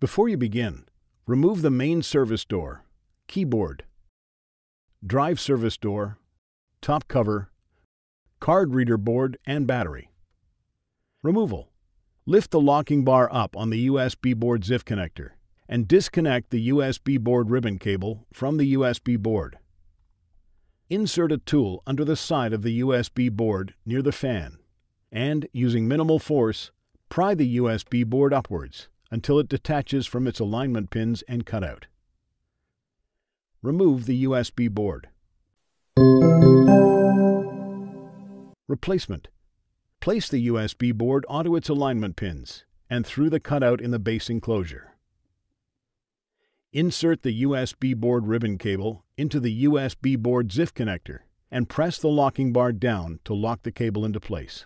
Before you begin, remove the main service door, keyboard, drive service door, top cover, card reader board, and battery. Removal. Lift the locking bar up on the USB board ZIF connector and disconnect the USB board ribbon cable from the USB board. Insert a tool under the side of the USB board near the fan and, using minimal force, pry the USB board upwards until it detaches from its alignment pins and cutout. Remove the USB board. Replacement. Place the USB board onto its alignment pins and through the cutout in the base enclosure. Insert the USB board ribbon cable into the USB board ZIF connector and press the locking bar down to lock the cable into place.